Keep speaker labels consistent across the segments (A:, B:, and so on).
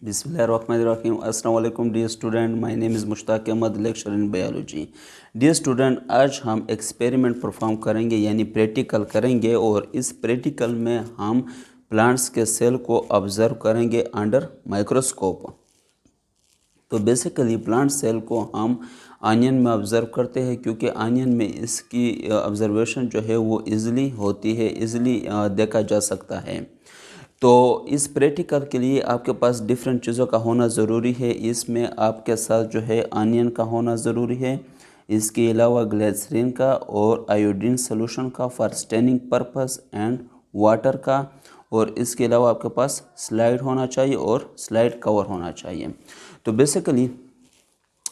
A: Bismillahirrahmanirrahim. Assalamu alaikum dear student. My name is Mushtaq Ahmad, lecturer in biology. Dear student, आज हम experiment perform करेंगे यानी practical करेंगे और इस प्रैक्टिकल में हम प्लांट्स के सेल को ऑब्ज़र्व करेंगे अंडर माइक्रोस्कोप। तो बेसिकली प्लांट सेल को हम आनियन में ऑब्ज़र्व करते हैं क्योंकि आनियन में इसकी ऑब्ज़र्वेशन जो है वो इजीली होती है, इजीली देखा जा सकता है। तो इस प्रैक्टिकल के लिए आपके पास डिफरेंट चीज़ों का होना ज़रूरी है। इसमें आपके साथ जो है आनियन का होना ज़रूरी है, इसके अलावा ग्लिसरीन का और आयोडीन सोल्यूशन का for staining purpose and water का, और इसके अलावा आपके पास स्लाइड होना चाहिए और स्लाइड कवर होना चाहिए। तो बेसिकली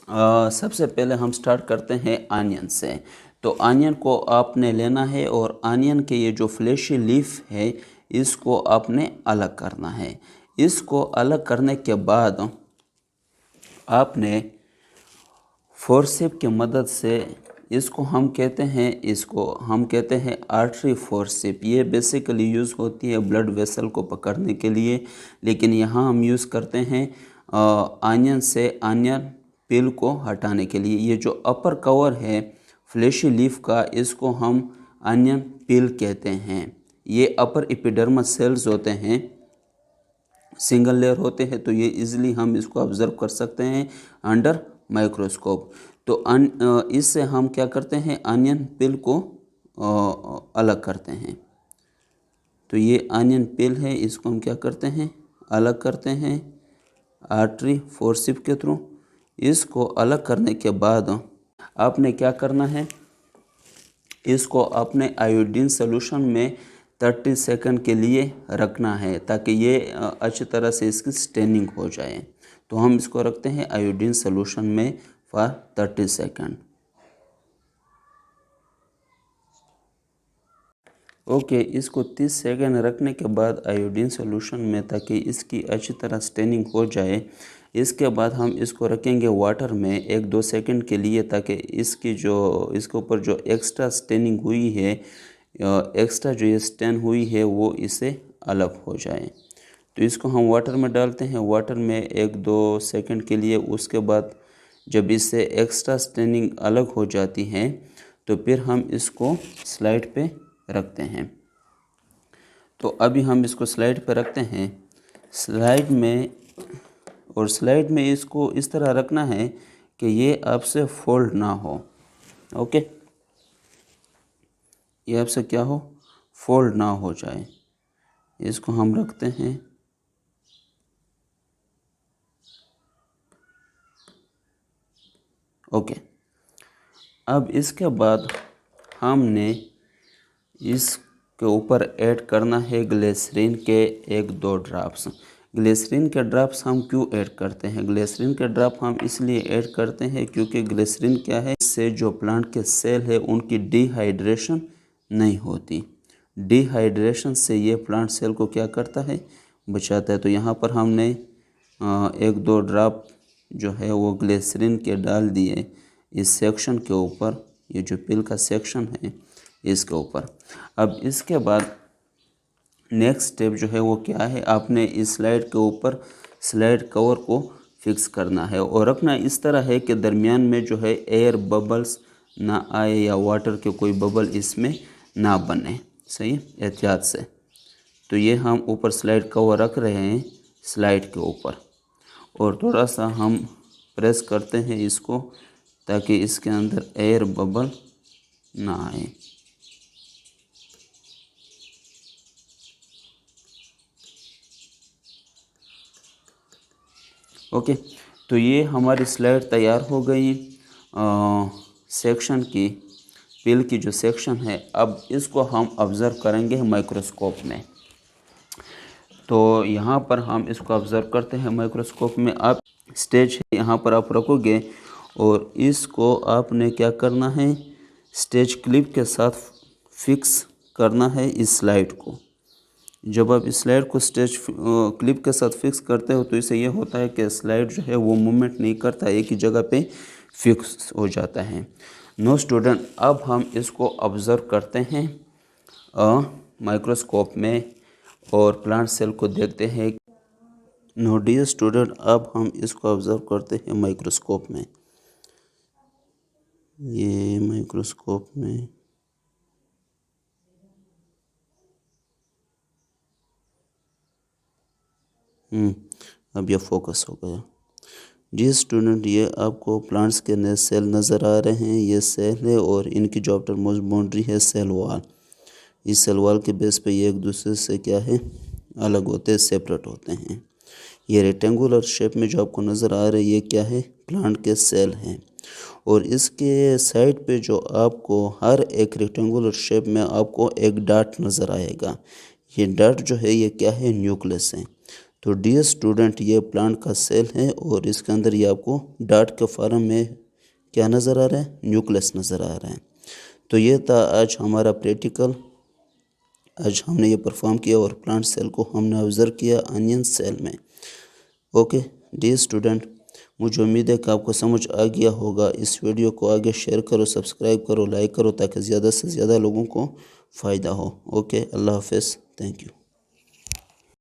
A: सबसे पहले हम स्टार्ट करते हैं आनियन से। तो आनियन को आपने लेना है और आनियन के ये जो फ्लैशी लीफ है इसको आपने अलग करना है। इसको अलग करने के बाद आपने फोर्सेप की मदद से इसको हम कहते हैं आर्टरी फोर्सेप। ये बेसिकली यूज़ होती है ब्लड वेसल को पकड़ने के लिए, लेकिन यहाँ हम यूज़ करते हैं आनियन से आनियन पिल को हटाने के लिए। ये जो अपर कवर है फ्लैशी लीफ का, इसको हम आनियन पिल कहते हैं। ये अपर एपिडर्मस सेल्स होते हैं, सिंगल लेयर होते हैं, तो ये इजीली हम इसको ऑब्ज़र्व कर सकते हैं अंडर माइक्रोस्कोप। तो इससे हम क्या करते हैं, आनियन पिल को अलग करते हैं। तो ये आनियन पिल है, इसको हम क्या करते हैं, अलग करते हैं आर्टरी फोर्सेप के थ्रू। इसको अलग करने के बाद आपने क्या करना है, इसको आपने आयोडीन सोल्यूशन में 30 सेकंड के लिए रखना है ताकि ये अच्छी तरह से इसकी स्टेनिंग हो जाए। तो हम इसको रखते हैं आयोडीन सोल्यूशन में फॉर 30 सेकंड। ओके, इसको 30 सेकंड रखने के बाद आयोडीन सोल्यूशन में ताकि इसकी अच्छी तरह स्टेनिंग हो जाए। इसके बाद हम इसको रखेंगे वाटर में 1-2 सेकंड के लिए ताकि इसके ऊपर जो एक्स्ट्रा स्टेनिंग हुई है, एक्स्ट्रा जो ये स्टेन हुई है वो इससे अलग हो जाए। तो इसको हम वाटर में डालते हैं, वाटर में 1-2 सेकंड के लिए। उसके बाद जब इससे एक्स्ट्रा स्टेनिंग अलग हो जाती है तो फिर हम इसको स्लाइड पे रखते हैं। तो अभी हम इसको स्लाइड पे रखते हैं। स्लाइड में इसको इस तरह रखना है कि ये आपसे फोल्ड ना हो। ओके, ये आपसे क्या हो, फोल्ड ना हो जाए। इसको हम रखते हैं। ओके, अब इसके बाद हमने इसके ऊपर ऐड करना है ग्लिसरीन के 1-2 ड्रॉप्स। ग्लिसरीन के ड्रॉप्स हम क्यों ऐड करते हैं, ग्लिसरीन के ड्रॉप हम इसलिए ऐड करते हैं क्योंकि ग्लिसरीन क्या है, इससे जो प्लांट के सेल है उनकी डिहाइड्रेशन नहीं होती। डिहाइड्रेशन से ये प्लांट सेल को क्या करता है, बचाता है। तो यहाँ पर हमने 1-2 ड्रॉप जो है वो ग्लिसरीन के डाल दिए इस सेक्शन के ऊपर, ये जो पिल का सेक्शन है इसके ऊपर। अब इसके बाद नेक्स्ट स्टेप जो है वो क्या है, आपने इस स्लाइड के ऊपर स्लाइड कवर को फिक्स करना है और रखना इस तरह है कि दरमियान में जो है एयर बबल्स ना आए या वाटर के कोई बबल इसमें ना बने। सही है, एहतियात से। तो ये हम ऊपर स्लाइड कवर रख रहे हैं स्लाइड के ऊपर, और थोड़ा सा हम प्रेस करते हैं इसको ताकि इसके अंदर एयर बबल ना आए। ओके, तो ये हमारी स्लाइड तैयार हो गई सेक्शन की, पिल की जो सेक्शन है। अब इसको हम ऑब्ज़र्व करेंगे माइक्रोस्कोप में। तो यहाँ पर हम इसको ऑब्ज़र्व करते हैं माइक्रोस्कोप में। आप स्टेज है यहाँ पर आप रखोगे और इसको आपने क्या करना है, स्टेज क्लिप के साथ फिक्स करना है इस स्लाइड को। जब आप इस स्लाइड को स्टेज क्लिप के साथ फिक्स करते हो तो इससे ये होता है कि स्लाइड जो है वो मूवमेंट नहीं करता, एक ही जगह पे फिक्स हो जाता है। नो स्टूडेंट, अब हम इसको ऑब्ज़र्व करते हैं माइक्रोस्कोप में और प्लांट सेल को देखते हैं नो डियर स्टूडेंट, अब हम इसको ऑब्ज़र्व करते हैं माइक्रोस्कोप में। ये माइक्रोस्कोप में अब ये फोकस हो गया। डियर स्टूडेंट, ये आपको प्लांट्स के नए सेल नज़र आ रहे हैं। ये सेल है और इनकी जो आउटर मोस्ट बाउंड्री है सेल वॉल। इस सेल वॉल के बेस पे ये एक दूसरे से क्या है, अलग होते हैं, सेपरेट होते हैं। ये रेक्टेंगुलर शेप में जो आपको नज़र आ रही है ये क्या है, प्लांट के सेल हैं। और इसके साइड पे जो आपको हर एक रेक्टेंगुलर शेप में आपको एक डॉट नज़र आएगा। ये डॉट जो है ये क्या है, न्यूक्लियस है। तो डियर स्टूडेंट, ये प्लांट का सेल है और इसके अंदर ये आपको डॉट के फॉर्म में क्या नज़र आ रहा है, न्यूक्लियस नज़र आ रहा है। तो ये था आज हमारा प्रैक्टिकल। आज हमने ये परफॉर्म किया और प्लांट सेल को हमने ऑब्ज़र्व किया अनियन सेल में। ओके डियर स्टूडेंट, मुझे उम्मीद है कि आपको समझ आ गया होगा। इस वीडियो को आगे शेयर करो, सब्सक्राइब करो, लाइक करो ताकि ज़्यादा से ज़्यादा लोगों को फ़ायदा हो। ओके, अल्लाह हाफ़िज़, थैंक यू।